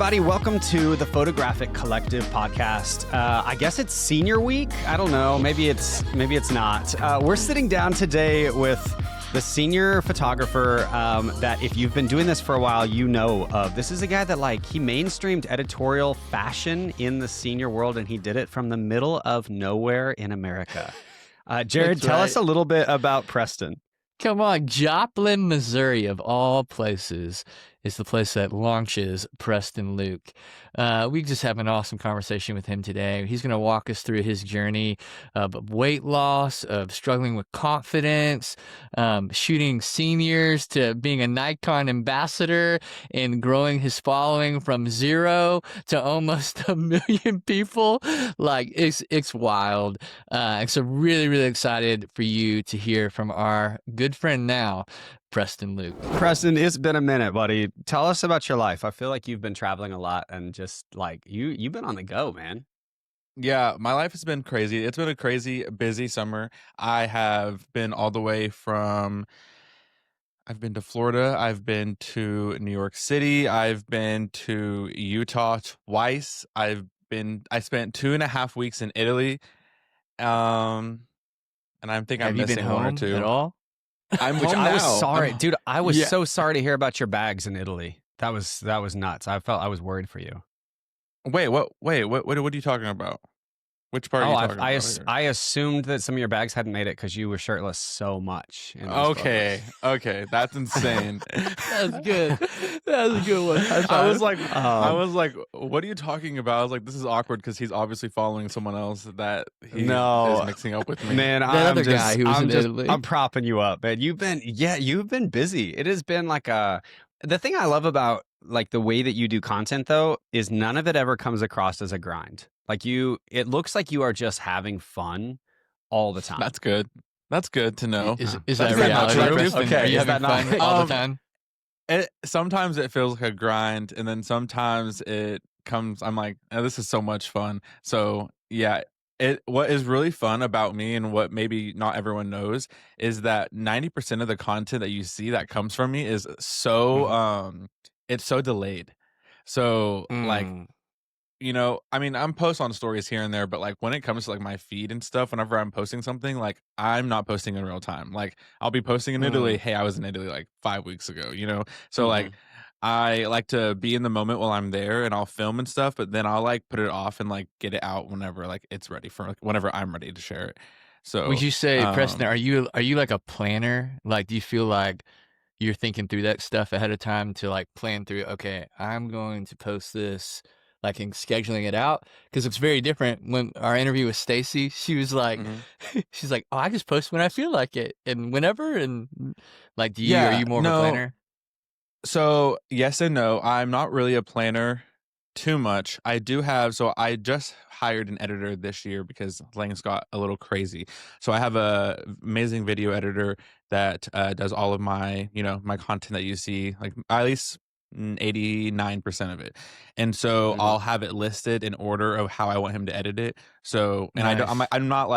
everybody. Welcome to the Photographic Collective podcast. I guess it's senior week. I don't know. Maybe it's not. We're sitting down today with the senior photographer that if you've been doing this for a while, you know of. This is a guy that he mainstreamed editorial fashion in the senior world, and he did it from the middle of nowhere in America. Jared, tell us a little bit about Preston. Come on, Joplin, Missouri, of all places, is the place that launches Preston Luke. We just have an awesome conversation with him today. He's going to walk us through his journey of weight loss, of struggling with confidence, shooting seniors to being a Nikon ambassador and growing his following from 0 to almost 1 million people. It's wild. And so really, really excited for you to hear from our good friend now, Preston Luke. Preston, it's been a minute, buddy. Tell us about your life. I feel like you've been traveling a lot and just you've been on the go, man. Yeah, my life has been crazy. It's been a crazy, busy summer. I have been all the way from, I've been to Florida. I've been to New York City. I've been to Utah twice. I spent 2.5 weeks in Italy. And I'm thinking I'm missing one or two. At all? I'm home now. I was sorry, dude. I was so sorry to hear about your bags in Italy. That was nuts. I was worried for you. Wait, what are you talking about? Which part are you talking about? I assumed that some of your bags hadn't made it because you were shirtless so much. Okay, that's insane. That's good. That's a good one. I was like, what are you talking about? I was like, this is awkward because he's obviously following someone else that he is mixing up with me. Man, guy who was in Italy. I'm propping you up, man. You've been busy. It has been the thing I love about the way that you do content though is none of it ever comes across as a grind. It looks like you are just having fun all the time. That's good. That's good to know. Is that reality? Okay, are you having fun all the time? Sometimes it feels like a grind, and then sometimes it comes. I'm like, oh, this is so much fun. So yeah, what is really fun about me, and what maybe not everyone knows, is that 90% of the content that you see that comes from me is so it's so delayed. So I'm post on stories here and there, but when it comes to my feed and stuff, whenever I'm posting something, I'm not posting in real time. I'll be posting in Italy. Hey, I was in Italy 5 weeks ago, So I like to be in the moment while I'm there, and I'll film and stuff, but then I'll put it off and get it out whenever it's ready for whenever I'm ready to share it. So would you say, Preston, are you a planner? Do you feel like you're thinking through that stuff ahead of time to plan through, okay, I'm going to post this, and scheduling it out? Because it's very different. When our interview with Stacy, she was she's like, oh, I just post when I feel like it and whenever. And are you more of a planner? So yes and no. I'm not really a planner too much. I just hired an editor this year because things got a little crazy. So I have a amazing video editor that does all of my, my content that you see, at least 89% of it. And so I'll have it listed in order of how I want him to edit it. So, and nice. I'm not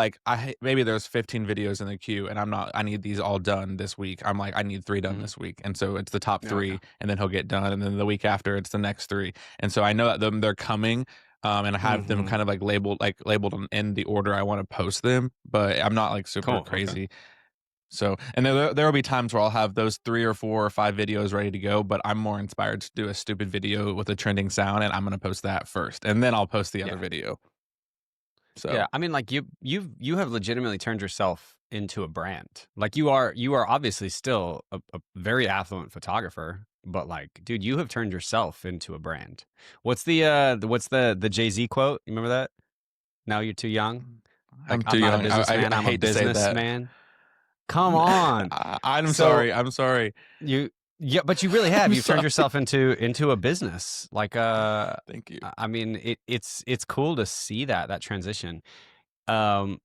maybe there's 15 videos in the queue and I need these all done this week. I need 3 done this week. And so it's the top 3 and then he'll get done. And then the week after it's the next 3. And so I know that they're coming. And I have them kind of labeled in the order I want to post them, but I'm not super crazy. Okay. So, and there will be times where I'll have those 3 or 4 or 5 videos ready to go, but I'm more inspired to do a stupid video with a trending sound, and I'm going to post that first, and then I'll post the other video. So yeah, I mean, you have legitimately turned yourself into a brand. You are obviously still a very affluent photographer, but dude, you have turned yourself into a brand. What's the Jay-Z quote? You remember that? Now you're too young. I'm too young. I hate to say that, man. Come on. I'm sorry. But you really have. You've turned yourself into a business. Thank you. I mean, it's cool to see that transition. Can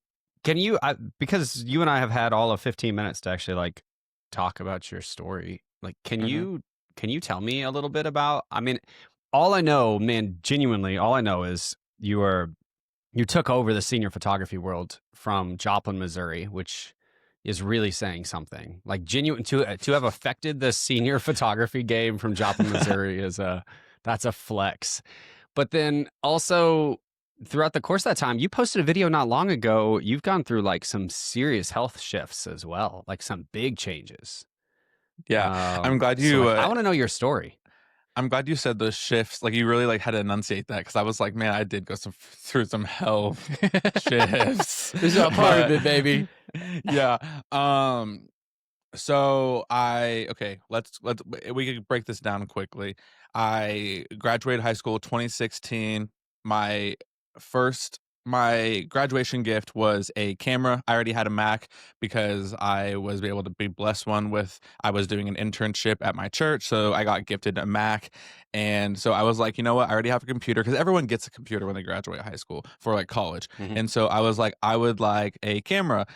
you, because you and I have had all of 15 minutes to actually talk about your story. Can you tell me a little bit about, I mean, all I know, man, genuinely, all I know is you took over the senior photography world from Joplin, Missouri, which is really saying something. Genuine to have affected the senior photography game from Joplin, Missouri is That's a flex. But then also throughout the course of that time, you posted a video not long ago. You've gone through like some serious health shifts as well, like some big changes. Yeah, I'm glad So you. like, I want to know your story. I'm glad you said those shifts. Like you really like had to enunciate that because I was like, man, I did go through some health shifts. This is a part of it, baby. Yeah. So let's we could break this down quickly. I graduated high school 2016. My my graduation gift was a camera. I already had a Mac because I was able to be blessed one with I was doing an internship at my church, so I got gifted a Mac. And so I was like, you know what? I already have a computer because everyone gets a computer when they graduate high school for like college. Mhm. And so I was like, I would like a camera.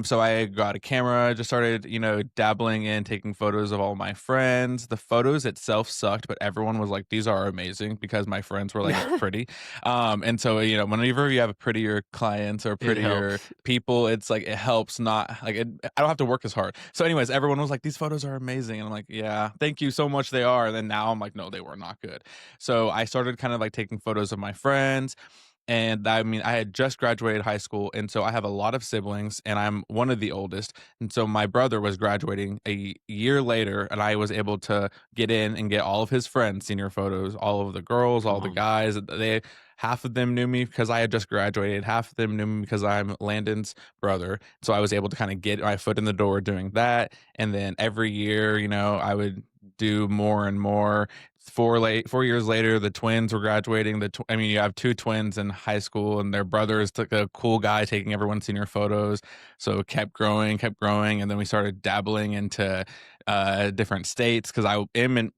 So I got a camera, just started, dabbling in taking photos of all my friends. The photos itself sucked, but everyone was like, these are amazing because my friends were like pretty. And so, whenever you have prettier clients or prettier helps. people, it's like, it helps not like it, I don't have to work as hard. So anyways, everyone was like, these photos are amazing. And I'm like, yeah, thank you so much. They are. And then now I'm like, no, they were not good. So I started kind of like taking photos of my friends. And I mean, I had just graduated high school, and so I have a lot of siblings, and I'm one of the oldest. And so my brother was graduating a year later, and I was able to get in and get all of his friends' senior photos, all of the girls, all the guys. Half of them knew me because I had just graduated. Half of them knew me because I'm Landon's brother. So I was able to kind of get my foot in the door doing that. And then every year, I would do more and more. 4 years later, the twins were graduating. You have two twins in high school, and their brothers took a cool guy taking everyone's senior photos. So it kept growing, and then we started dabbling into different states because I am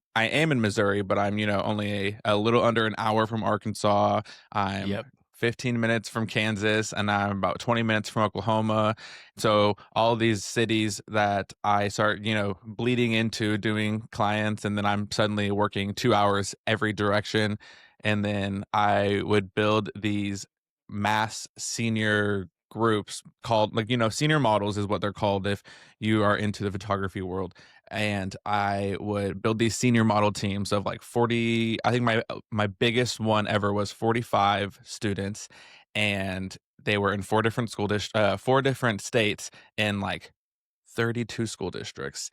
in Missouri, but I'm only a little under an hour from Arkansas. I'm 15 minutes from Kansas, and I'm about 20 minutes from Oklahoma. So all these cities that I start, bleeding into doing clients, and then I'm suddenly working 2 hours every direction. And then I would build these mass senior groups called senior models is what they're called if you are into the photography world. And I would build these senior model teams of like 40. I think my biggest one ever was 45 students, and they were in four different four different states in like 32 school districts.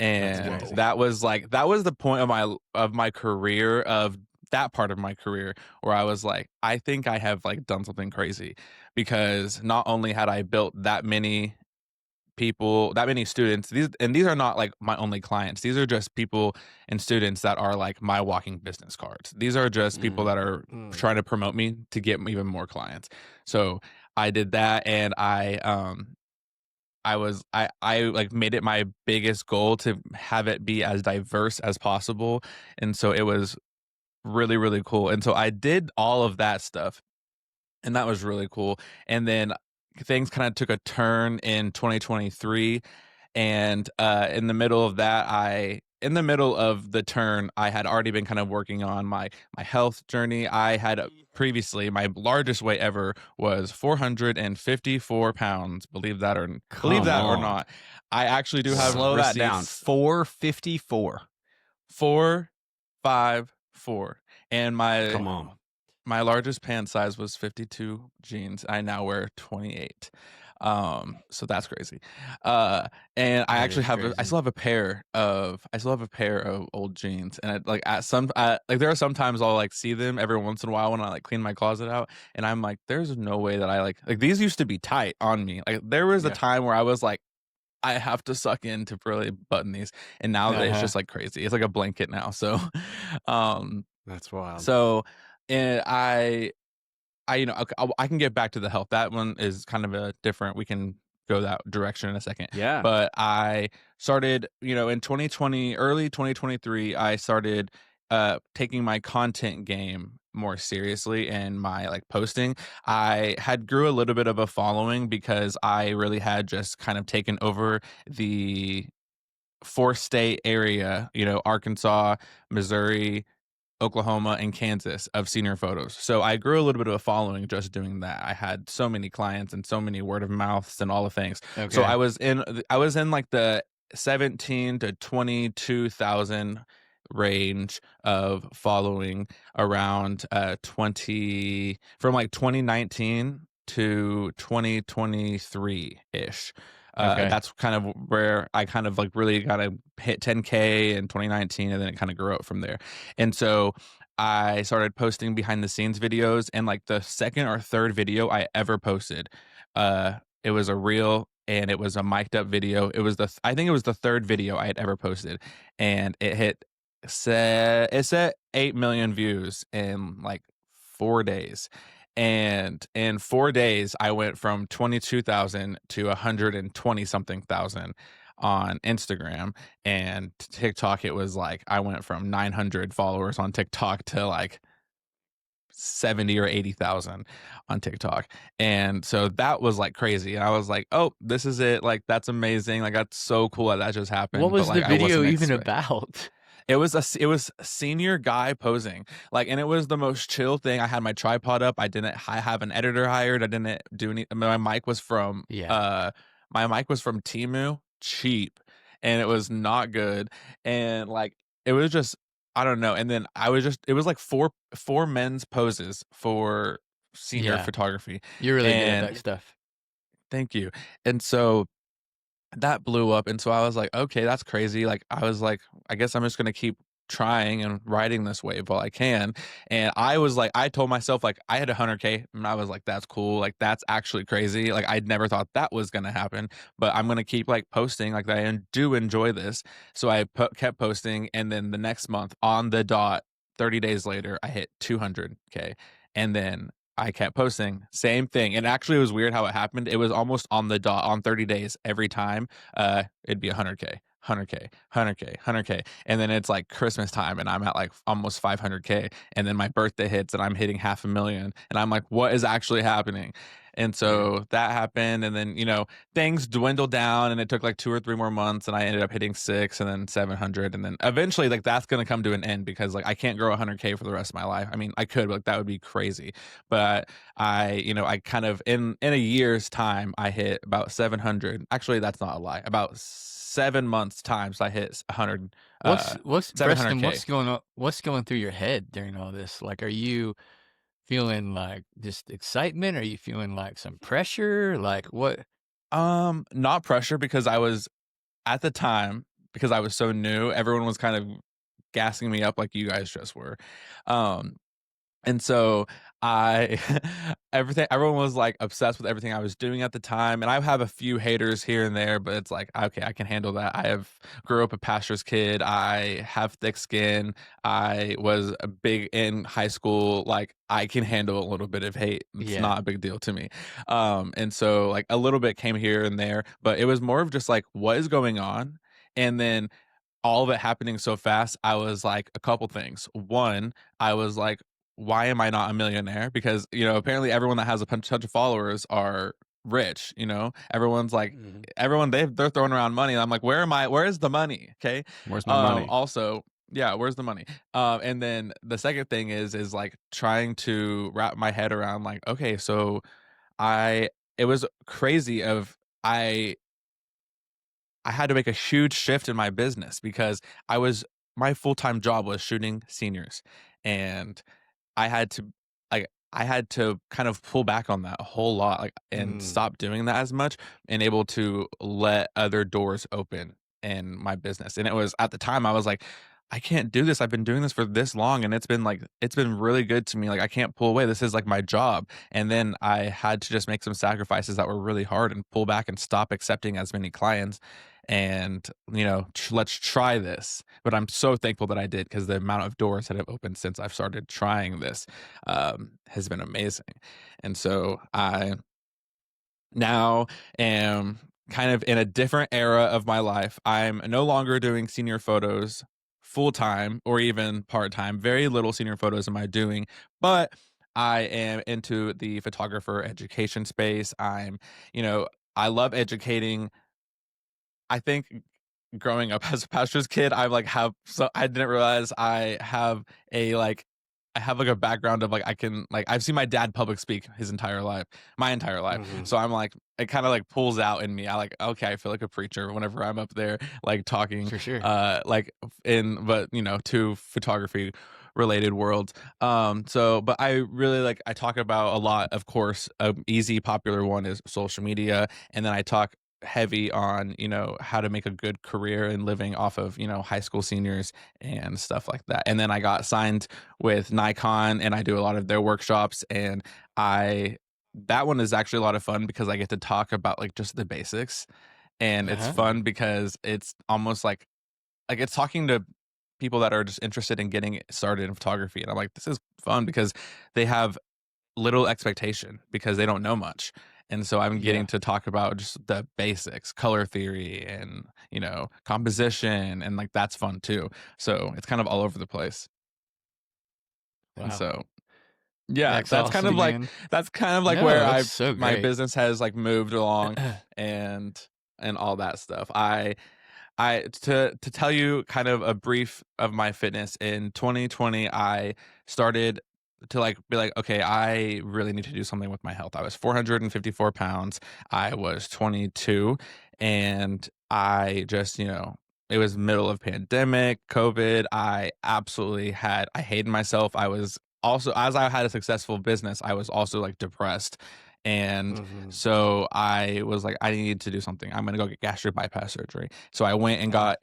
And that was the point of my career, of that part of my career, where I was like, I think I have like done something crazy, because not only had I built that many people, that many students, these are not like my only clients. These are just people and students that are like my walking business cards. These are just people that are trying to promote me to get even more clients. So I did that, and I like made it my biggest goal to have it be as diverse as possible. And so it was really, really cool. And so I did all of that stuff, and that was really cool. And then things kind of took a turn in 2023, and in the middle of the turn, I had already been kind of working on my health journey. I had previously, my largest weight ever was 454 pounds. Believe that or not. I actually do have slow receipts. that down. 454. 454. And Come on. my largest pant size was 52 jeans. I now wear 28. So that's crazy. And I actually I still have a pair of old jeans. And there are sometimes I'll like see them every once in a while when I like clean my closet out, and I'm like, there's no way that I like these used to be tight on me. Like there was a time where I was like, I have to suck in to really button these. And now it's just like crazy. It's like a blanket now. So, that's wild. So, and I can get back to the health. That one is kind of a different. We can go that direction in a second. Yeah. But I started, in 2020, early 2023, I started taking my content game more seriously and my like posting. I had grew a little bit of a following because I really had just kind of taken over the 4-state area, Arkansas, Missouri, Oklahoma, and Kansas of senior photos. So I grew a little bit of a following just doing that. I had so many clients and so many word of mouths and all the things. Okay. So I was in like the 17 to 22,000 range of following around 2019 to 2023 ish. Okay. That's kind of where I kind of like really got to hit 10K in 2019, and then it kind of grew up from there. And so I started posting behind the scenes videos, and like the second or third video I ever posted, it was a reel and it was a mic'd up video. It was I think it was the third video I had ever posted, and it set 8 million views in like 4 days. And in 4 days, I went from 22,000 to 120 something thousand on Instagram. And TikTok, it was like I went from 900 followers on TikTok to like 70 or 80,000 on TikTok. And so that was like crazy. And I was like, oh, this is it. Like, that's amazing. Like, that's so cool that just happened. What was but like, the I video wasn't even about? It was a senior guy posing, like, and it was the most chill thing. I had my tripod up. I have an editor hired. I didn't do any. My mic was from Yeah. Temu, cheap, and it was not good. And like, it was just, I don't know. And then it was like four men's poses for senior Yeah. photography. You're really good at And that stuff. thank you. And so that blew up, and so I was like, okay, that's crazy. Like, I was like, I guess I'm just gonna keep trying and riding this wave while I can. And I was like, I told myself, like, I had 100K, and I was like, that's cool. Like, that's actually crazy. Like, I'd never thought that was gonna happen, but I'm gonna keep like posting. Like, I do enjoy this, so I kept posting. And then the next month, on the dot, 30 days later, I hit 200K, and then I kept posting, same thing. And actually, it was weird how it happened. It was almost on the dot on 30 days every time. It'd be 100K, 100K, 100K, 100K. And then it's like Christmas time, and I'm at like almost 500K. And then my birthday hits, and I'm hitting 500,000. And I'm like, what is actually happening? And so that happened. And then, things dwindled down, and it took like 2 or 3 more months, and I ended up hitting 6 and then 700. And then eventually, like, that's going to come to an end, because like I can't grow 100K for the rest of my life. I mean, I could, but like, that would be crazy. But I kind of, in a year's time, I hit about 700. Actually, that's not a lie. About 7 months times, I hit 100. What's Preston? 700K. What's going through your head during all this? Like, are you feeling like just excitement? Are you feeling like some pressure? Like what? Not pressure, because I was, at the time, because I was so new, everyone was kind of gassing me up like you guys just were. Um, And so I everyone was like obsessed with everything I was doing at the time. And I have a few haters here and there, but it's like, okay, I can handle that. Grew up a pastor's kid. I have thick skin. I was a big in high school. Like, I can handle a little bit of hate. It's Yeah. not a big deal to me. And so like a little bit came here and there, but it was more of just like, what is going on? And then all of it happening so fast, I was like, a couple things. One, I was like, why am I not a millionaire? Because, apparently everyone that has a bunch of followers are rich. Everyone's like, Mhm. they're throwing around money. And I'm like, where is the money? Okay. Where's my money? Also, yeah, where's the money? And then the second thing is like trying to wrap my head around, like, okay, so it was crazy I had to make a huge shift in my business, because my full-time job was shooting seniors, and I had to I had to kind of pull back on that a whole lot, like, and Mm. stop doing that as much, and able to let other doors open in my business. And it was, at the time, I was like, I can't do this. I've been doing this for this long, and it's been really good to me. Like, I can't pull away. This is like my job. And then I had to just make some sacrifices that were really hard, and pull back and stop accepting as many clients. And, let's try this. But I'm so thankful that I did, because the amount of doors that have opened since I've started trying this has been amazing. And so I now am kind of in a different era of my life. I'm no longer doing senior photos full time or even part time. Very little senior photos am I doing, but I am into the photographer education space. I love educating. I think growing up as a pastor's kid, I didn't realize I have like a background of like, I've seen my dad public speak my entire life. Mhm. So I'm like, it kind of like pulls out in me. I feel like a preacher whenever I'm up there, like talking, For sure. like but to photography related worlds. But I really I talk about a lot, of course, easy popular one is social media. And then I talk heavy on, how to make a good career and living off of, high school seniors and stuff like that. And then I got signed with Nikon and I do a lot of their workshops, and that one is actually a lot of fun because I get to talk about like just the basics, and it's fun because it's almost like it's talking to people that are just interested in getting started in photography. And I'm like, this is fun because they have little expectation because they don't know much. And so I'm getting to talk about just the basics, color theory and, composition. And like, that's fun too. So it's kind of all over the place. And Wow. so, yeah, That's awesome, man. that's kind of like No, where that's so my great. business has like moved along and all that stuff. To tell you kind of a brief of my fitness in 2020, I started to like be like, okay, I really need to do something with my health. I was 454 pounds. I was 22, and I just, it was middle of pandemic, COVID. I hated myself. I was also, as I had a successful business, I was also like depressed. And so I was like, I need to do something. I'm gonna go get gastric bypass surgery. So I went and got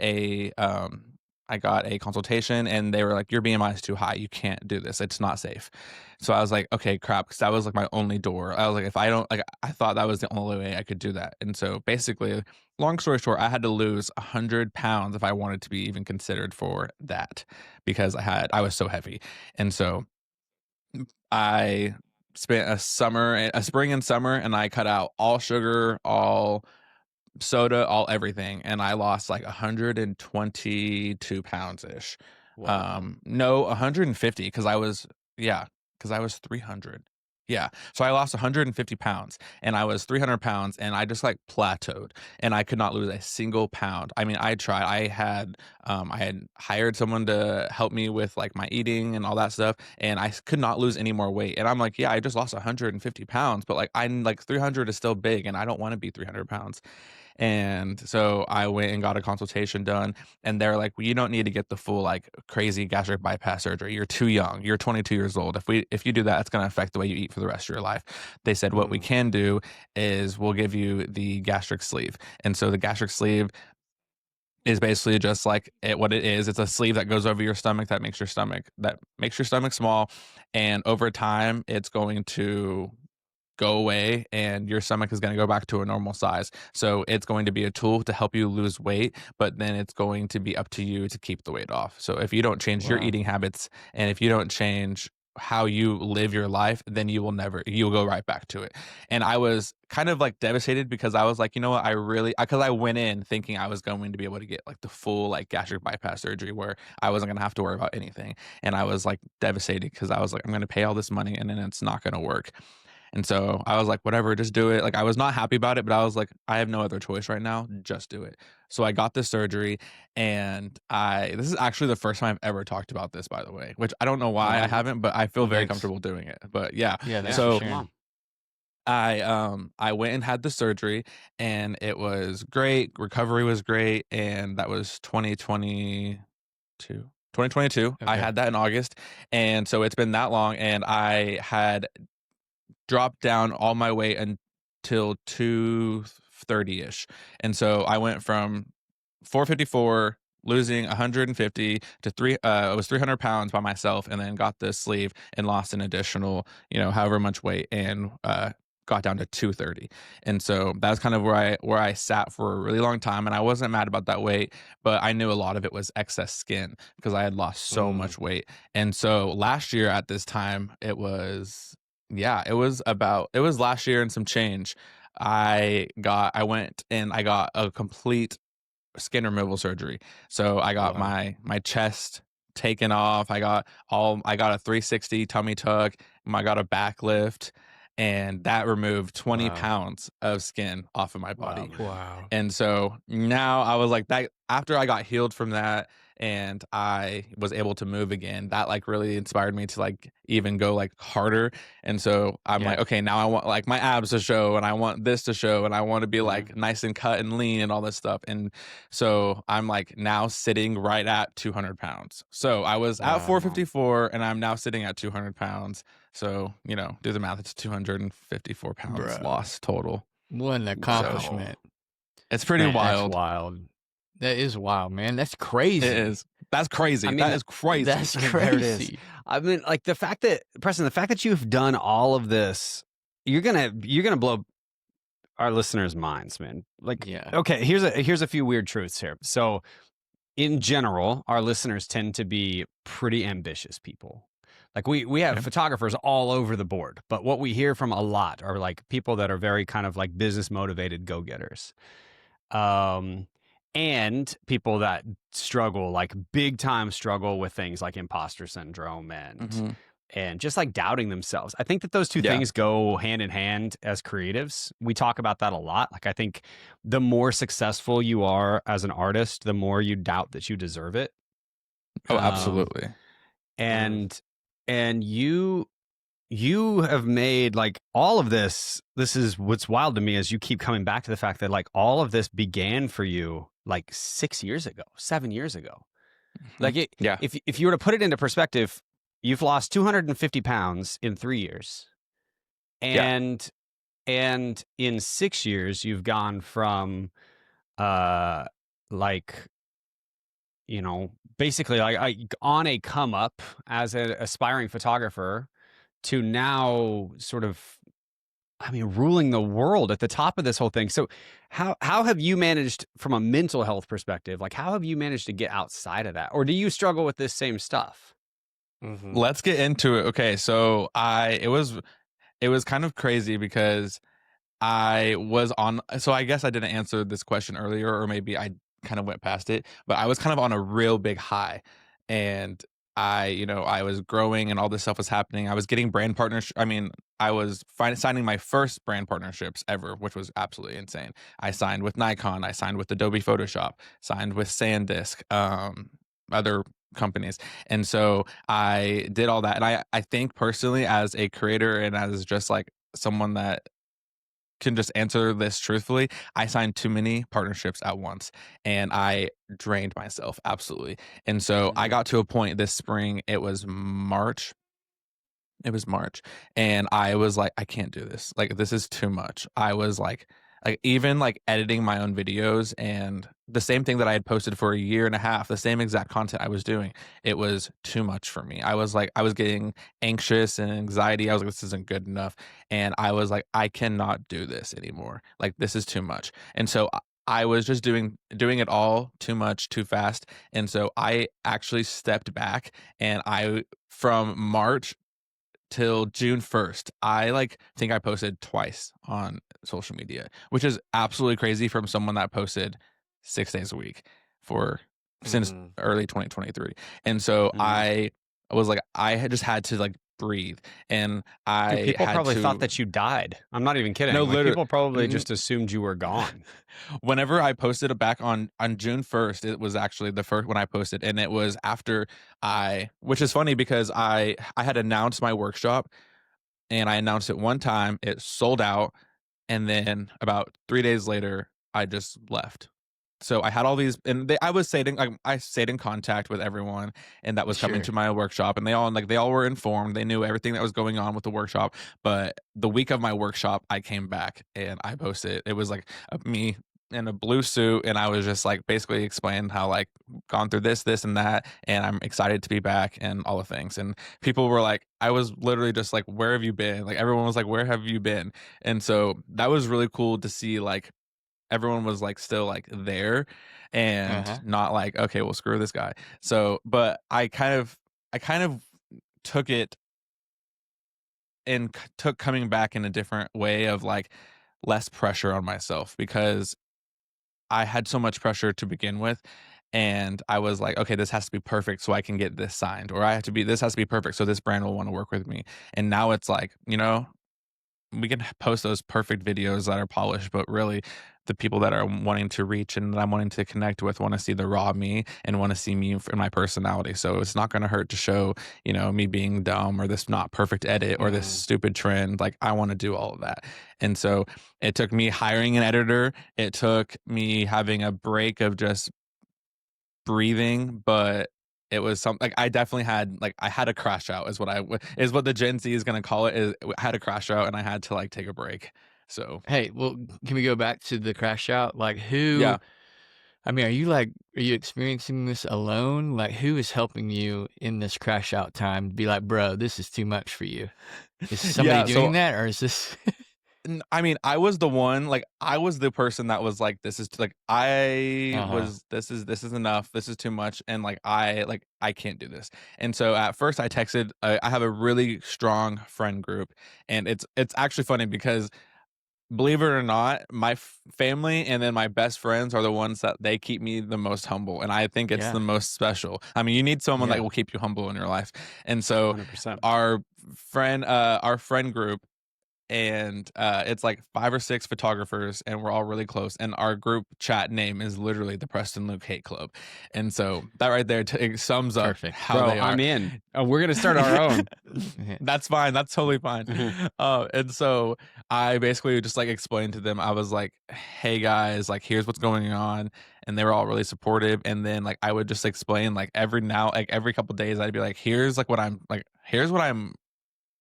I got a consultation, and they were like, your BMI is too high. You can't do this. It's not safe. So I was like, okay, crap, because that was like my only door. I was like, if I don't like, I thought that was the only way I could do that. And so basically, long story short, I had to lose 100 pounds if I wanted to be even considered for that, because I was so heavy. And so I spent a spring and summer, and I cut out all sugar, all soda, all everything, and I lost like 122 pounds ish. Wow. No, 150 because I was 300. Yeah. So I lost 150 pounds, and I was 300 pounds, and I just like plateaued, and I could not lose a single pound. I mean, I tried. I had hired someone to help me with like my eating and all that stuff, and I could not lose any more weight. And I'm like, yeah, I just lost 150 pounds, but like I'm like 300 is still big, and I don't want to be 300 pounds. And so I went and got a consultation done, and they're like, well, you don't need to get the full like crazy gastric bypass surgery. You're too young. You're 22 years old. If you do that, it's going to affect the way you eat for the rest of your life. They said what we can do is we'll give you the gastric sleeve. And so the gastric sleeve is basically just like what it is. It's a sleeve that goes over your stomach that makes your stomach small, and over time it's going to go away and your stomach is going to go back to a normal size. So it's going to be a tool to help you lose weight, but then it's going to be up to you to keep the weight off. So if you don't change your eating habits, and if you don't change how you live your life, then you'll go right back to it. And I was kind of like devastated because I was like, you know what, because I went in thinking I was going to be able to get like the full like gastric bypass surgery where I wasn't going to have to worry about anything. And I was like devastated because I was like, I'm going to pay all this money and then it's not going to work. And so I was like, whatever, just do it. Like, I was not happy about it, but I was like, I have no other choice right now. Just do it. So I got this surgery, and this is actually the first time I've ever talked about this, by the way, which I don't know why I haven't, but I feel very comfortable doing it. But yeah. Yeah, So for sure. I went and had the surgery, and it was great. Recovery was great. And that was 2022. 2022. I Okay. had that in August. And so it's been that long, and I had dropped down all my weight until 230-ish. And so I went from 454 losing 150 to I was 300 pounds by myself, and then got this sleeve and lost an additional, however much weight, and got down to 230. And so that's kind of where I sat for a really long time, and I wasn't mad about that weight, but I knew a lot of it was excess skin because I had lost so much weight. And so last year at this time, it was last year and some change. I went and I got a complete skin removal surgery. So I got my chest taken off. I got a 360 tummy tuck. I got a back lift, and that removed 20 pounds of skin off of my body. Wow. And so now I was like that after I got healed from that, and I was able to move again, that like really inspired me to like even go like harder. And so I'm like, Yeah. okay, now I want like my abs to show, and I want this to show, and I want to be Mhm. like nice and cut and lean and all this stuff. And so I'm like now sitting right at 200 pounds. So I was at Wow. 454 and I'm now sitting at 200 pounds. So, do the math. It's 254 pounds Bruh. lost total. What an accomplishment. It's pretty Man, that's wild. wild. That is wild, man. That's crazy. It is. That's crazy. I mean, that is crazy. That's There it is. crazy. I mean, like the fact that Preston, the fact that you've done all of this, you're gonna blow our listeners' minds, man. Like, Yeah. okay, here's a few weird truths here. So, in general, our listeners tend to be pretty ambitious people. Like we have Yeah. photographers all over the board, but what we hear from a lot are like people that are very kind of like business motivated go-getters. And people that struggle, like big time struggle with things like imposter syndrome Mhm. and just like doubting themselves. I think that those two Yeah. things go hand in hand as creatives. We talk about that a lot. Like I think the more successful you are as an artist, the more you doubt that you deserve it. Oh, Um, absolutely. And you have made like all of this is what's wild to me is you keep coming back to the fact that like all of this began for you like 6 years ago, 7 years ago. Like Yeah. if you were to put it into perspective, you've lost 250 pounds in 3 years. Yeah. And in 6 years you've gone from like basically like on a come up as an aspiring photographer to now sort of, I mean, ruling the world at the top of this whole thing. So how have you managed from a mental health perspective? Like how have you managed to get outside of that? Or do you struggle with this same stuff? Let's get into it. Okay, so it was kind of crazy because I was on, so I guess I didn't answer this question earlier, or maybe I kind of went past it, but I was kind of on a real big high, and I was growing and all this stuff was happening. I was getting brand partners. I mean, I was signing my first brand partnerships ever, which was absolutely insane. I signed with Nikon, I signed with Adobe Photoshop, signed with SanDisk, other companies. And so I did all that. And I think personally, as a creator and as just like someone that can just answer this truthfully, I signed too many partnerships at once and I drained myself absolutely. And so I got to a point this spring, it was March. And I was like, I can't do this. Like, this is too much. I was like even like editing my own videos and the same thing that I had posted for a year and a half, the same exact content I was doing. It was too much for me. I was getting anxious and anxiety. I was like, this isn't good enough. And I was like, I cannot do this anymore. Like, this is too much. And so I was just doing it all too much, too fast. And so I actually stepped back and from March till June 1st, I like think I posted twice on social media, which is absolutely crazy from someone that posted 6 days a week since early 2023. And so I was like, I had just had to like breathe, and Dude, people had probably to, thought that you died. I'm not even kidding. No, Like, literally, people probably just assumed you were gone. whenever I posted it back on June 1st, it was actually the first when I posted, and it was after which is funny because I had announced my workshop, and I announced it one time, it sold out, and then about 3 days later, I just left. So I had all these, and I stayed in contact with everyone, and that was coming Sure. to my workshop, and they all were informed. They knew everything that was going on with the workshop. But the week of my workshop, I came back and I posted. It was like me in a blue suit, and I was just like basically explaining how like gone through this, and that, and I'm excited to be back and all the things. And people were like, I was literally just like, where have you been? Like everyone was like, where have you been? And so that was really cool to see, like everyone was like still like there and not like, okay, well, screw this guy. So, but I kind of took it and took coming back in a different way of like less pressure on myself, because I had so much pressure to begin with. And I was like, okay, this has to be perfect so I can get this signed, or this has to be perfect so this brand will want to work with me. And now it's like, we can post those perfect videos that are polished, but really the people that are wanting to reach and that I'm wanting to connect with want to see the raw me and want to see me in my personality. So it's not going to hurt to show, me being dumb or this not perfect edit or this stupid trend. Like, I want to do all of that. And so it took me hiring an editor. It took me having a break of just breathing, but it was something like I definitely had I had a crash out is what the Gen Z is going to call it. Is I had a crash out and I had to take a break. So Hey, well, can we go back to the crash out? Like, who? yeah. I mean, are you experiencing this alone? Like, who is helping you in this crash out time to be like, bro, this is too much for you? Is somebody doing that, or is this? I mean, I was the one, I was the person that was like, this is this is enough. This is too much. And I can't do this. And so at first I texted, I have a really strong friend group, and it's actually funny because, believe it or not, my family and then my best friends are the ones that they keep me the most humble. And I think it's the most special. I mean, you need someone that will keep you humble in your life. And so 100%. our friend group, and it's 5 or 6 photographers, and we're all really close, and our group chat name is literally the Preston Luke Hate Club. And so that right there it sums up how they are. I'm in. We're gonna start our own. That's fine. That's totally fine. And so I basically just explained to them. I was like, hey guys, here's what's going on. And they were all really supportive. And then I would just explain every couple days I'd be like, here's what I'm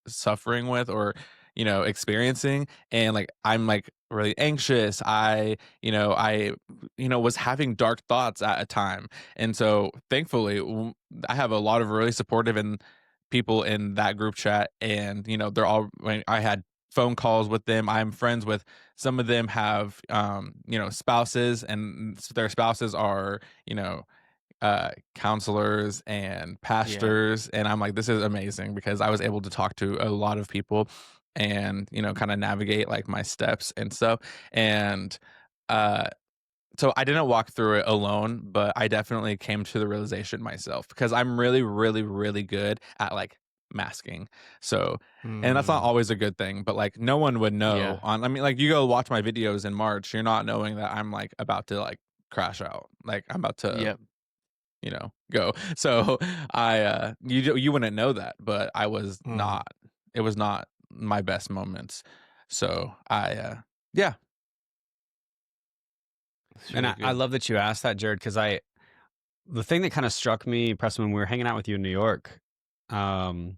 suffering with, or experiencing. And I'm really anxious. I was having dark thoughts at a time. And so thankfully I have a lot of really supportive and people in that group chat. And they're all, I had phone calls with them. I'm friends with some of them, have spouses, and their spouses are counselors and pastors. And I'm like, this is amazing, because I was able to talk to a lot of people and kind of navigate my steps and stuff. And so I didn't walk through it alone, but I definitely came to the realization myself, because I'm really, really, really good at masking. So and that's not always a good thing, but no one would know. I mean, you go watch my videos in March, you're not knowing that I'm about to crash out. I'm about to go. So I you wouldn't know that, but I was not. It was not my best moments. So I and I love that you asked that, Jared, because the thing that kind of struck me, Preston, when we were hanging out with you in New York, and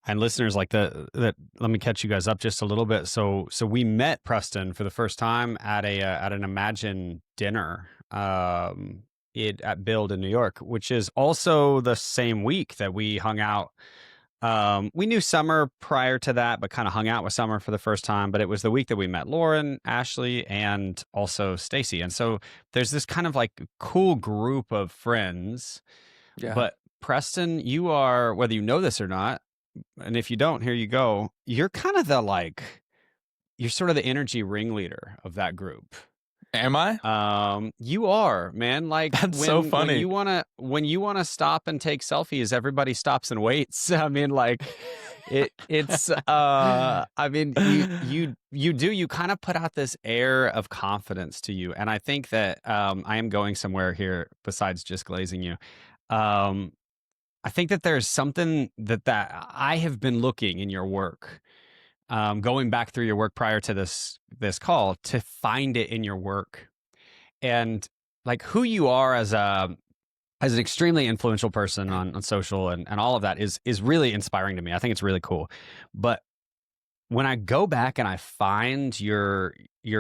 listeners that let me catch you guys up just a little bit. So we met Preston for the first time at an Imagine dinner at Build in New York, which is also the same week that we hung out. We knew Summer prior to that, but kind of hung out with Summer for the first time. But it was the week that we met Lauren, Ashley, and also Stacy. And so there's this kind of cool group of friends. Yeah. But Preston, you are, whether you know this or not, and if you don't, here you go. You're kind of you're sort of the energy ringleader of that group. Am I? You are, man. That's so funny. When you wanna stop and take selfies, everybody stops and waits. I mean, it's I mean, you kind of put out this air of confidence to you, and I think that I am going somewhere here besides just glazing you. I think that there's something that I have been looking in your work. Going back through your work prior to this call, to find it in your work, and who you are as an extremely influential person on social and all of that is really inspiring to me. I think it's really cool. But when I go back and I find your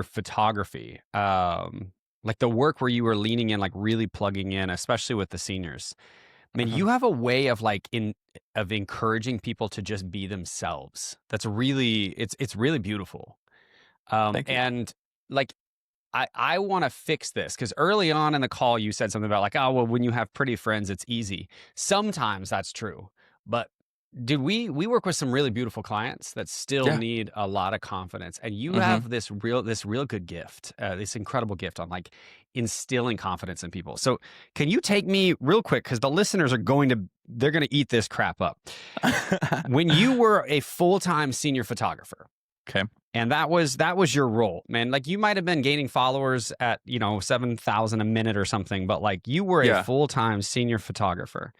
photography, the work where you were leaning in, really plugging in, especially with the seniors. I mean, you have a way of of encouraging people to just be themselves. That's really, it's really beautiful. And I want to fix this, because early on in the call you said something about oh, well, when you have pretty friends, it's easy. Sometimes that's true, but dude, we work with some really beautiful clients that still need a lot of confidence, and you have this real good gift, this incredible gift on instilling confidence in people. So can you take me real quick, because the listeners are going to eat this crap up. When you were a full-time senior photographer, Okay. And that was your role, man. Like, you might have been gaining followers at, 7,000 a minute or something, but like, you were a Yeah. full-time senior photographer.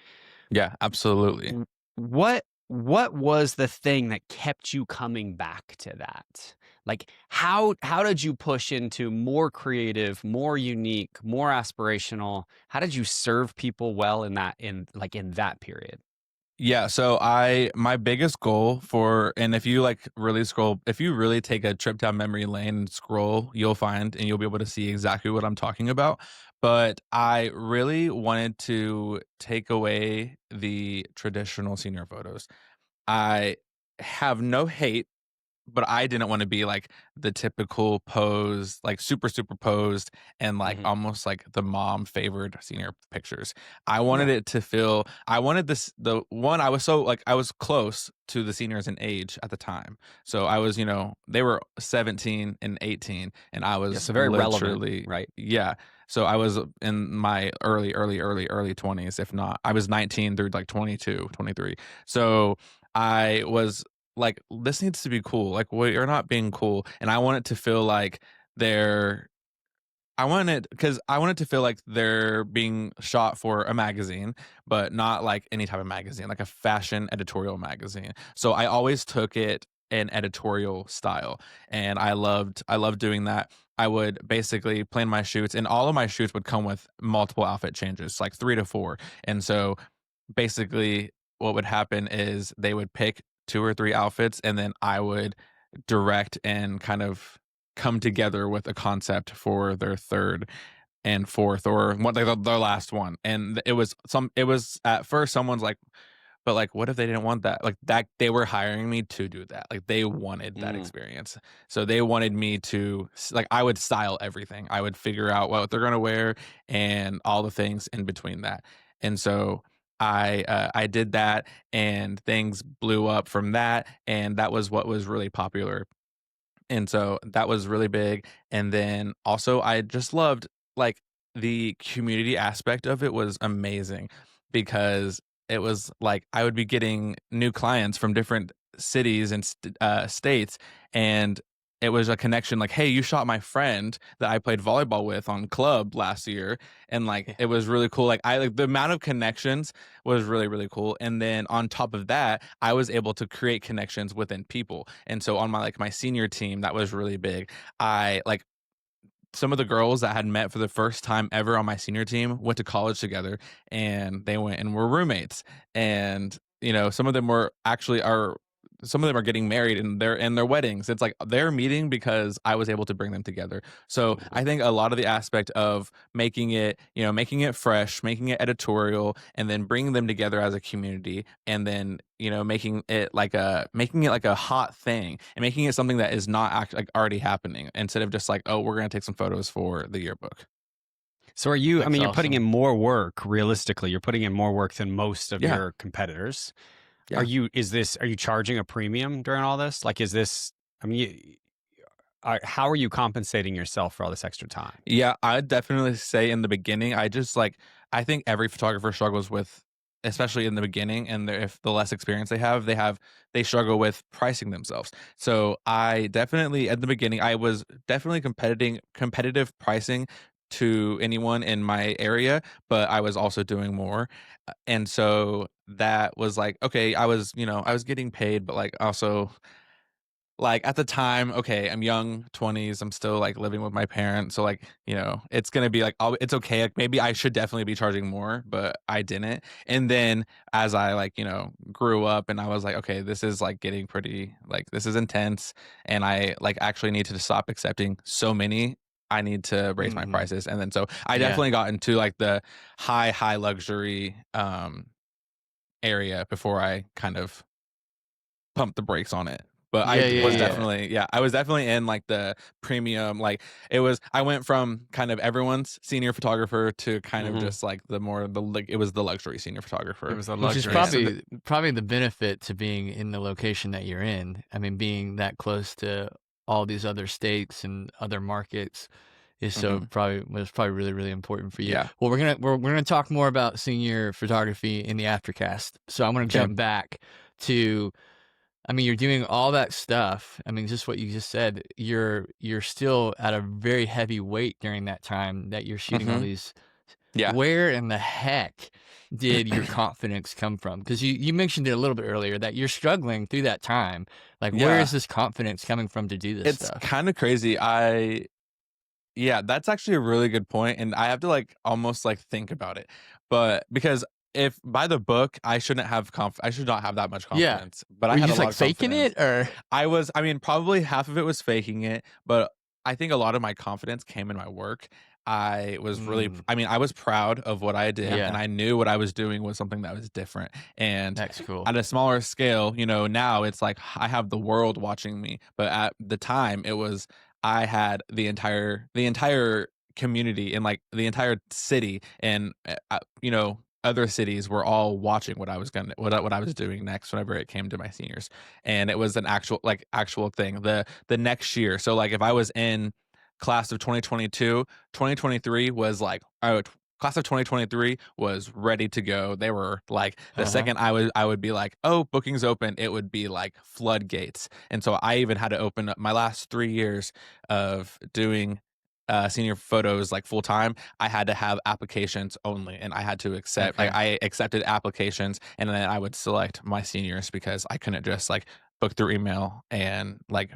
Yeah, absolutely. What was the thing that kept you coming back to that? Like, how did you push into more creative, more unique, more aspirational? How did you serve people well in that period? Yeah, so my biggest goal and if you like really scroll, if you really take a trip down memory lane and scroll, you'll find and you'll be able to see exactly what I'm talking about. But I really wanted to take away the traditional senior photos. I have no hate, but I didn't want to be like the typical pose, like super, super posed and like Mhm. almost like the mom favored senior pictures. I wanted Yeah. it to feel, I wanted the one, I was so like, I was close to the seniors in age at the time. So I was, they were 17 and 18, and I Yeah, was so very relevant, literally, right? yeah. So I was in my early 20s, if not. I was 19 through like 22, 23. So I was like, this needs to be cool. Like, you're not being cool. And I want it to feel like they're, I want it to feel like they're being shot for a magazine, but not like any type of magazine, like a fashion editorial magazine. So I always took it an editorial style, and I loved doing that. I would basically plan my shoots, and all of my shoots would come with multiple outfit changes, like 3 to 4. And so basically what would happen is they would pick 2 or 3 outfits, and then I would direct and kind of come together with a concept for their 3rd and 4th, or what, like, their last one. And it was at first someone's like, but like, what if they didn't want that? Like, that they were hiring me to do that. Like, they wanted that Mm. experience. So they wanted me to like, I would style everything. I would figure out what they're gonna wear and all the things in between that. And so I did that, and things blew up from that, and that was what was really popular. And so that was really big. And then also I just loved, like, the community aspect of it was amazing, because it was like I would be getting new clients from different cities and states, and it was a connection like, "Hey, you shot my friend that I played volleyball with on club last year." And like, it was really cool. Like, I like the amount of connections was really, really cool. And then on top of that, I was able to create connections within people. And so on my senior team, that was really big. I like some of the girls that had met for the first time ever on my senior team went to college together, and they went and were roommates. And some of them are getting married in their weddings. It's like they're meeting because I was able to bring them together. So I think a lot of the aspect of making it fresh, making it editorial, and then bringing them together as a community, and then making it like a hot thing, and making it something that is not like already happening, instead of just like, oh, we're gonna take some photos for the yearbook. So I That's mean, you're putting in awesome. more work, realistically. You're putting in more work than most of Yeah, your competitors. yeah. Are you charging a premium during all this? Like, is this, I mean, how are you compensating yourself for all this extra time? Yeah, I'd definitely say in the beginning, I think every photographer struggles with, especially in the beginning, and if the less experience they struggle with pricing themselves. So I definitely, at the beginning, I was definitely competitive pricing to anyone in my area, but I was also doing more. And so that was like, okay, I was getting paid, but like also, like, at the time, okay, I'm young, 20s, I'm still, like, living with my parents, so, like, it's gonna be, like, it's okay, like, maybe I should definitely be charging more, but I didn't. And then as I, like, grew up, and I was like, "Okay, this is, like, getting pretty, like, this is intense, and I, like, actually need to stop accepting so many. I need to raise my Hmm. prices." And then so I Yeah. definitely got into, like, the high luxury, area before I kind of pump the brakes on it. But Yeah. Yeah. was Yeah. definitely, yeah, I was definitely in, like, the premium, like, I went from kind of everyone's senior photographer to kind of Hmm. just, like, it was the luxury senior It photographer. was a Which is luxury. And probably the benefit to being in the location that you're in. I mean, being that close to all these other states and other markets is Mhm, was probably really, really important for you. yeah, Well, we're gonna talk more about senior photography in the aftercast. So I'm gonna okay, jump back to I mean, you're doing all that stuff. I mean, just what you just said, you're still at a very heavy weight during that time that you're shooting all Hmm. these. Yeah. Where in the heck did your confidence come from? Because you mentioned it a little bit earlier that you're struggling through that time. Like, where is Yeah. this confidence coming from to do this It's stuff? kind of crazy. Yeah, that's actually a really good point, and I have to, like, almost, like, think about it. But because if by the book, I should not have that much Yeah. confidence, but I Were you had a just lot like of faking confidence. it or? I mean, probably half of it was faking it, but I think a lot of my confidence came in my work. Mm, I mean, I was proud of what I did, and yeah, I knew what I was doing was something that was different. And that's cool. at a smaller scale, now it's like I have the world watching me, but at the time it was I had the entire community and like the entire city and other cities were all watching what I was doing next whenever it came to my seniors, and it was an actual thing the next year. So like if I was in class of 2022, 2023 was like class of 2023 was ready to go. They were like the Uh-huh. second I would be like, oh, bookings open, it would be like floodgates. And so I even had to open up my last 3 years of doing senior photos like full time. I had to have applications only, and I had to Okay. I accepted applications, and then I would select my seniors because I couldn't just like book through email and like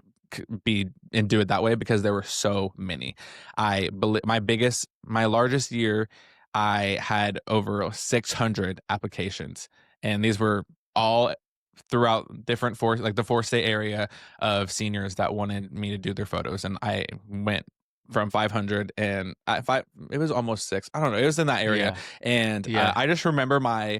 be and do it that way because there were so many. I believe my largest year, I had over 600 applications, and these were all throughout different the 4 state area of seniors that wanted me to do their photos, and I went from 500 and five. It was almost six. I don't know. It was in that area, Yeah. and Yeah. I just remember my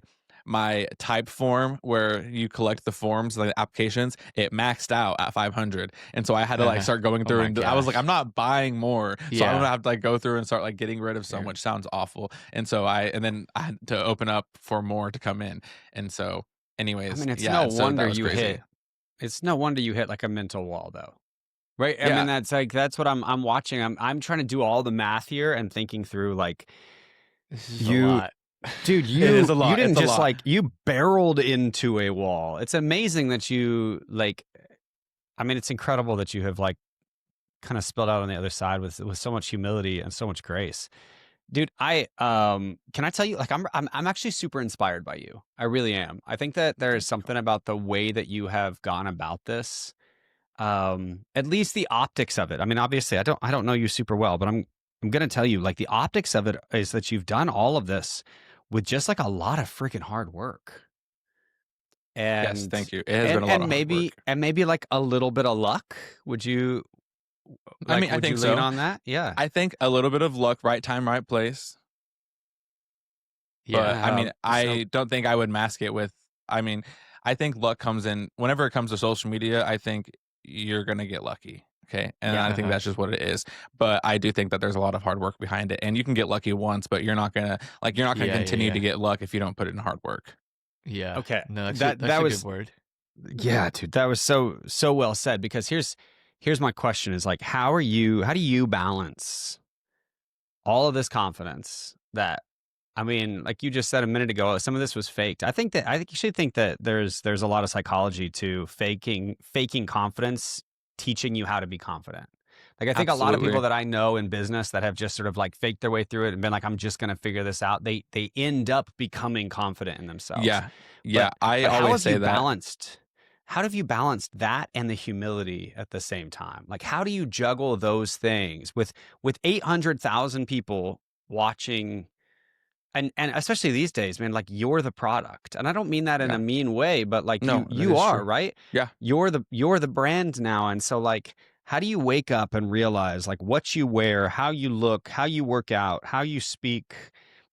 type form where you collect the forms, like the applications, it maxed out at 500. And so I had to like Uh-huh. start going Oh through my and I was like, gosh. I'm not buying more. So I'm gonna Yeah. have to like go through and start like getting rid of some, Yeah. which sounds awful. And then I had to open up for more to come in. And so I anyways, mean, yeah, so that was crazy. it's no wonder you hit like a mental wall though. Right? I mean, Yeah. that's what I'm watching. I'm trying to do all the math here and thinking through like This is a you lot. dude, It is a you lot. didn't It's a just lot. like you barreled into a wall. It's amazing that you like I mean, it's incredible that you have like kind of spilled out on the other side with so much humility and so much grace. Dude, I can I tell you like I'm actually super inspired by you. I really am. I think that there is Thank you. something about the way that you have gone about this, at least the optics of it. I mean, obviously I don't know you super well, but I'm going to tell you like the optics of it is that you've done all of this with just like a lot of freaking hard work. Yes, And thank you. It has been a lot of hard work. maybe like a little bit of luck. Would you I mean, I would you think lean so. on that? Yeah. I think a little bit of luck, right time, right place. Yeah. But I mean, So I don't think I would mask it with. I mean, I think luck comes in whenever it comes to social media. I think you're gonna get lucky. Okay. And yeah. I think Uh-huh. that's just what it is. But I do think that there's a lot of hard work behind it. And you can get lucky once, but you're not gonna Yeah, yeah, continue to yeah. get luck if you don't put in hard work. Yeah. Okay. No, that's That a good was word. yeah, dude. That was so well said because here's my question is like how do you balance all of this confidence that I mean, like you just said a minute ago, some of this was faked. I think you should think that there's a lot of psychology to faking confidence, teaching you how to be confident. Like I think a lot of people Absolutely. that I know in business that have just sort of like faked their way through it and been like, I'm just gonna figure this out. They end up becoming confident in themselves. Yeah. Yeah. I How always have say you that. balanced how have you balanced that and the humility at the same time? Like how do you juggle those things with 800,000 people watching and especially these days, man, like you're the product. And I don't mean that in a Yeah. mean way, but like No, that you is are, true. right? Yeah. You're the brand now. And so like how do you wake up and realize like what you wear, how you look, how you work out, how you speak,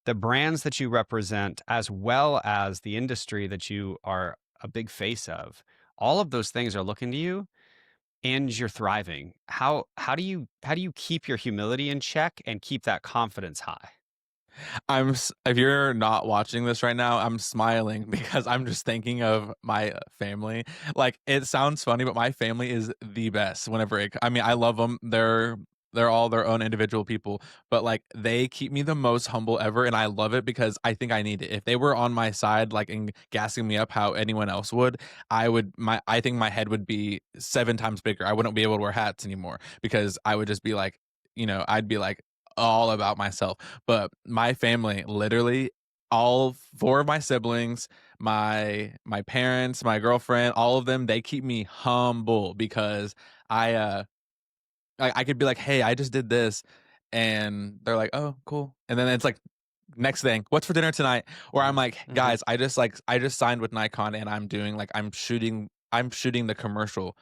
the brands that you represent, as well as the industry that you are a big face of? All of those things are looking to you and you're thriving. How do you keep your humility in check and keep that confidence high? If you're not watching this right now, I'm smiling because I'm just thinking of my family. Like it sounds funny, but my family is the best. I mean, I love them. they're all their own individual people, but like they keep me the most humble ever, and I love it because I think I need it. If they were on my side, like and gassing me up how anyone else would, I think my head would be 7 times bigger. I wouldn't be able to wear hats anymore because I would just be like, I'd be like all about myself. But my family, literally, all 4 of my siblings, my parents, my girlfriend, all of them, they keep me humble because I could be like, "Hey, I just did this," and they're like, "Oh, cool." And then it's like, next thing, "What's for dinner tonight?" Or I'm like, Mhm. "Guys, I just signed with Nikon and I'm doing like I'm shooting the commercial."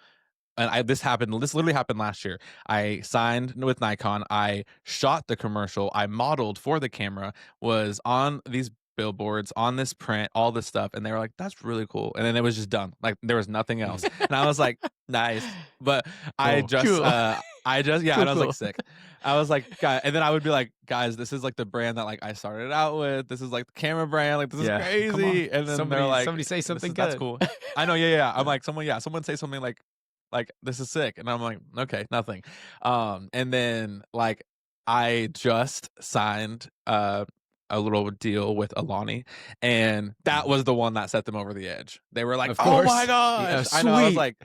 And this literally happened last year. I signed with Nikon, I shot the commercial, I modeled for the camera, was on these billboards, on this print, all this stuff, and they were like, "That's really cool." And then it was just done. Like there was nothing else. And I was like, "Nice." But Cool. Cool. yeah, Cool, and I was like cool. sick. I was like, "Guy," and then I would be like, "Guys, this is like the brand that like I started out with. This is like the camera brand. Like this is Yeah. Come on. crazy." And then they're like, Somebody say something That's good. cool." I know, yeah. I'm like, someone say something like this is sick, and I'm like, okay, nothing. And then like I just signed a little deal with Alani, and that was the one that set them over the edge. They were like, Of "Oh course. my Yeah, gosh!" I know. I was sweet. like,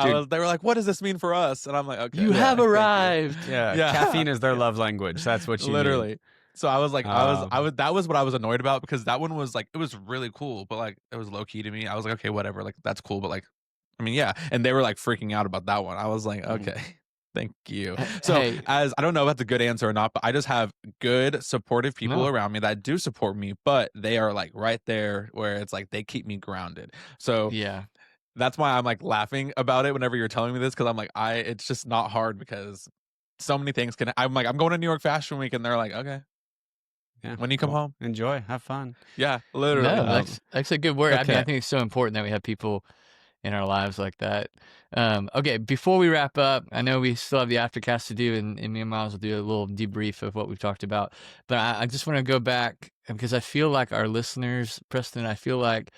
Dude. they were like, "What does this mean for us?" And I'm like, "Okay, You have thank you." arrived. Yeah. Yeah. Caffeine is their love language. That's what you need. Literally. So I was like, Um, that was what I was annoyed about because that one was like, it was really cool, but like it was low key to me. I was like, okay, whatever, like that's cool, but like, I mean, yeah. And they were like freaking out about that one. I was like, Mhm. okay, thank you. H- So Hey, as I don't know if that's a good answer or not, but I just have good supportive people no. around me that do support me, but they are like right there where it's like they keep me grounded. So Yeah. that's why I'm like laughing about it whenever you're telling me this because I'm like, it's just not hard because so many things can. I'm like, I'm going to New York Fashion Week, and they're like, okay, yeah. when you come Well, home. enjoy. Have fun. Yeah, literally. No, Um, that's a good word. I mean, I Okay. think it's so important that we have people in our lives like that. Okay, before we wrap up, I know we still have the aftercast to do, and me and Miles will do a little debrief of what we've talked about. But I just want to go back because I feel like our listeners, Preston, I feel like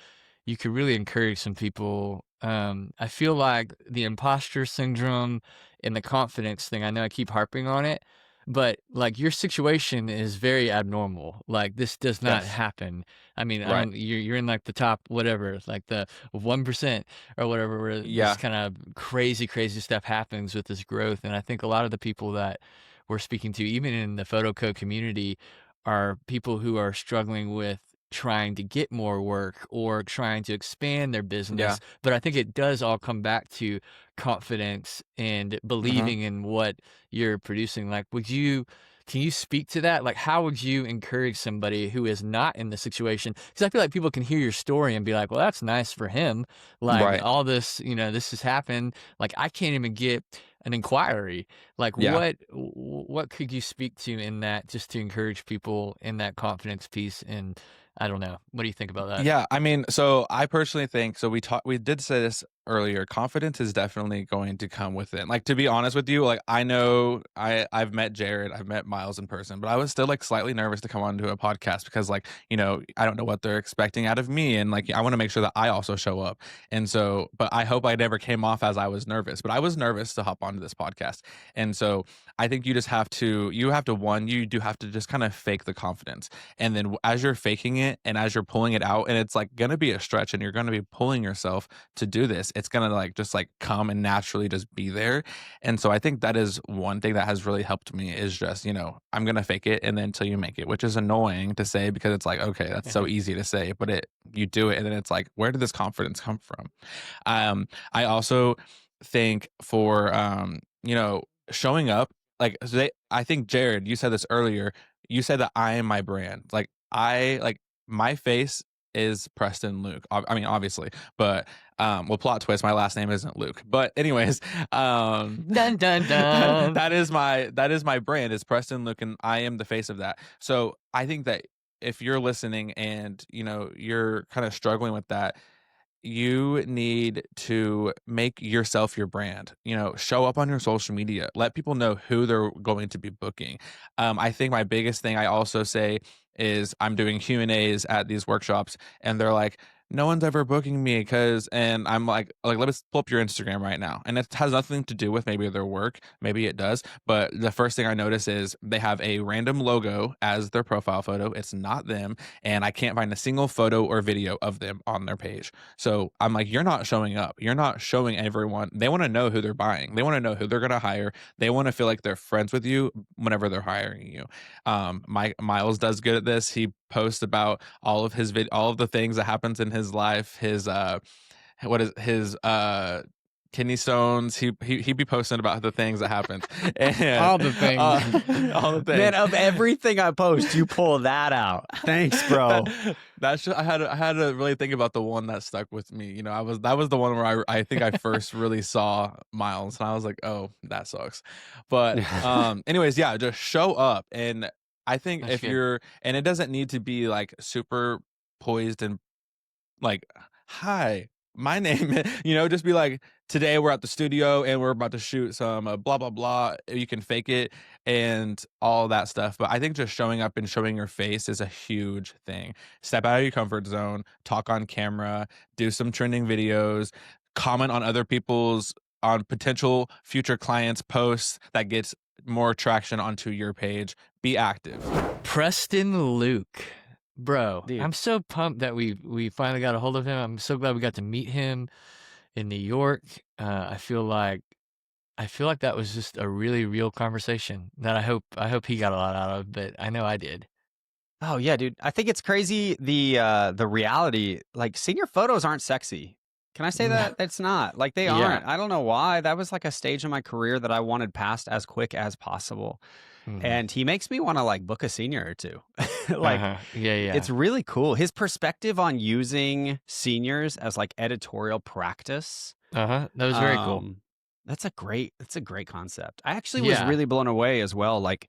you could really encourage some people. I feel like the imposter syndrome and the confidence thing, I know I keep harping on it, but like your situation is very abnormal. Like this does not Yes. happen. I mean, I Right. don't, you're in like the top, whatever, like the 1% or whatever, where this Yeah. kind of crazy, crazy stuff happens with this growth. And I think a lot of the people that we're speaking to, even in the PHOTOCO community, are people who are struggling with trying to get more work or trying to expand their Yeah. business. But I think it does all come back to confidence and Hmm. believing in what you're producing. Like, can you speak to that? Like, how would you encourage somebody who is not in the situation? Because I feel like people can hear your story and be like, well, that's nice for him. Like, Right. all this, this has happened. Like, I can't even get an inquiry. Like, Yeah. what could you speak to in that just to encourage people in that confidence piece? And I don't know. What do you think about that? Yeah, I mean, so I personally think so. We did say this earlier. Confidence is definitely going to come with it. Like to be honest with you, like I know I've met Jared, I've met Miles in person, but I was still like slightly nervous to come onto a podcast because like I don't know what they're expecting out of me, and like I want to make sure that I also show up. And so, but I hope I never came off as I was nervous. But I was nervous to hop onto this podcast, and so I think you just have to you do have to just kind of fake the confidence. And then as you're faking it and as you're pulling it out, and it's like going to be a stretch and you're going to be pulling yourself to do this, it's going to like just like come and naturally just be there. And so I think that is one thing that has really helped me is just, I'm going to fake it and then until you make it, which is annoying to say because it's like, okay, that's so easy to say, but you do it and then it's like, where did this confidence come from? I also think for, showing up, like I think Jared, you said this earlier, you said that I am my brand. Like my face is Preston Luke. I mean, obviously, but well, plot twist, my last name isn't Luke. But anyways, Dun dun dun. that is my brand. It's Preston Luke, and I am the face of that. So I think that if you're listening and you're kind of struggling with that, you need to make yourself your brand. Show up on your social media, let people know who they're going to be booking. I think my biggest thing I also say is I'm doing Q&As at these workshops and they're like, no one's ever booking me and I'm like, let's pull up your Instagram right now. And it has nothing to do with maybe their work. Maybe it does. But the first thing I notice is they have a random logo as their profile photo. It's not them. And I can't find a single photo or video of them on their page. So I'm like, you're not showing up. You're not showing everyone. They want to know who they're buying. They want to know who they're going to hire. They want to feel like they're friends with you whenever they're hiring you. Miles does good at this. He posts about all of all of the things that happens in his life, his kidney stones. He be posting about the things that happen. And All the things. all the things. Man, of everything I post, you pull that out. Thanks, bro. That's just, I had to really think about the one that stuck with me. You know, that was the one where I think I first really saw Miles, and I was like, oh, that sucks. But anyways, yeah, just show up. And I think That's if good. you're, and it doesn't need to be like super poised and like, hi, my name is, just be like, today we're at the studio and we're about to shoot some blah, blah, blah. You can fake it and all that stuff. But I think just showing up and showing your face is a huge thing. Step out of your comfort zone, talk on camera, do some trending videos, comment on other people's, on potential future clients' posts that gets more traction onto your page. Be active. Preston Luke. Bro, Dude. I'm so pumped that we finally got a hold of him. I'm so glad we got to meet him in New York. I feel like that was just a really real conversation that I hope he got a lot out of, but I know I did. Oh yeah, dude. I think it's crazy the reality. Like, senior photos aren't sexy. Can I say No. that? It's not. Like, they Yeah. aren't. I don't know why. That was like a stage in my career that I wanted past as quick as possible. Mhm. And he makes me want to like book a senior or two. Like, yeah. it's really cool. His perspective on using seniors as like editorial practice. That was very cool. That's a great concept. I actually was Yeah. really blown away as well. Like,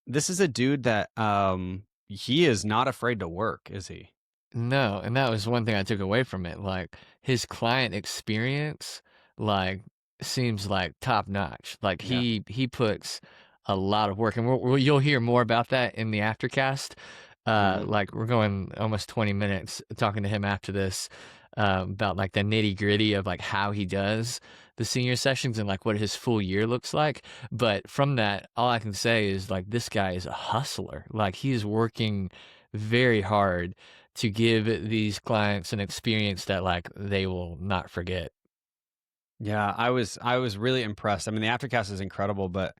this is a dude that he is not afraid to work, is he? No, and that was one thing I took away from it. Like, his client experience, like, seems like top notch. Like, Yeah. he puts a lot of work, and you'll hear more about that in the Aftercast. Like, we're going almost 20 minutes talking to him after this about like the nitty gritty of like how he does the senior sessions and like what his full year looks like. But from that, all I can say is like this guy is a hustler. Like, he is working very hard to give these clients an experience that like they will not forget. Yeah, I was really impressed. I mean, the Aftercast is incredible, but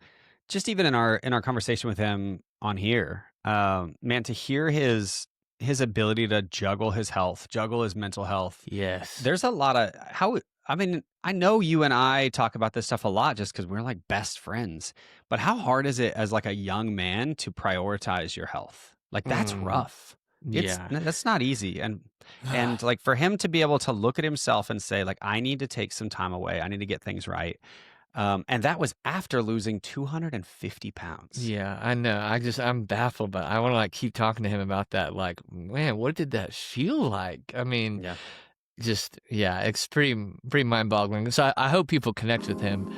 just even in our conversation with him on here, man, to hear his ability to juggle his health, juggle his mental health. Yes. There's a lot of I mean, I know you and I talk about this stuff a lot just because we're like best friends. But how hard is it as like a young man to prioritize your health? Like, that's rough. Yeah. That's not easy. And like, for him to be able to look at himself and say like, I need to take some time away. I need to get things right. And that was after losing 250 pounds. Yeah, I know. I'm baffled, but I want to like keep talking to him about that. Like, man, what did that feel like? I mean, Yeah. it's pretty mind boggling. So I hope people connect with him,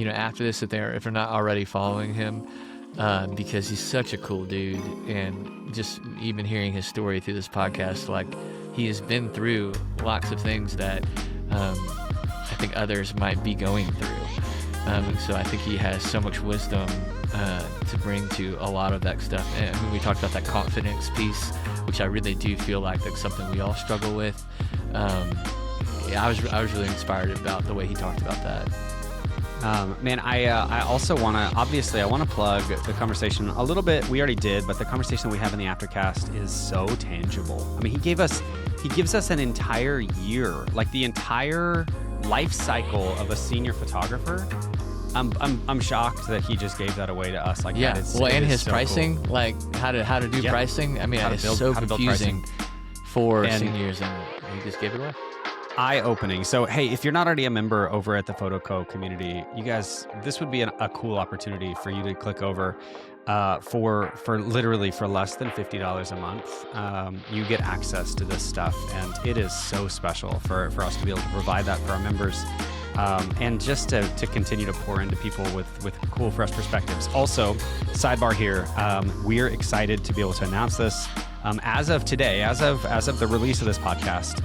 after this, if they're not already following him, because he's such a cool dude. And just even hearing his story through this podcast, like, he has been through lots of things that I think others might be going through. So I think he has so much wisdom to bring to a lot of that stuff. And when we talked about that confidence piece, which I really do feel like that's something we all struggle with. I was really inspired about the way he talked about that. Man, I also want to plug the conversation a little bit. We already did, but the conversation we have in the Aftercast is so tangible. I mean, he gives us an entire year, like the entire life cycle of a senior photographer. I'm shocked that he just gave that away to us like that. And his so pricing, cool. Like how to do pricing. I mean, it's so confusing for seniors, and he just gave it away. Eye-opening. So, hey, if you're not already a member over at the PHOTOCO community, you guys, this would be a cool opportunity for you to click over. For literally for less than $50 a month, you get access to this stuff, and it is so special for us to be able to provide that for our members. and just to continue to pour into people with cool, fresh perspectives. Also, sidebar here, we're excited to be able to announce this. As of today, as of the release of this podcast,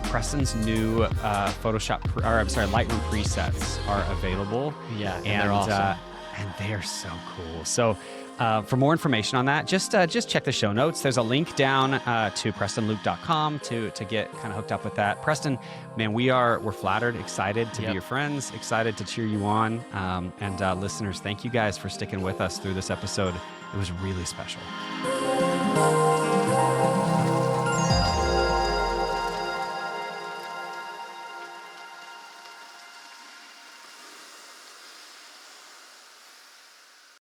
Preston's new Lightroom presets are available. Yeah, and they're awesome. And they are so cool. So for more information on that, just check the show notes. There's a link down to PrestonLuke.com to get kind of hooked up with that. Preston, man, we're flattered, excited to be your friends, excited to cheer you on. And listeners, thank you guys for sticking with us through this episode. It was really special.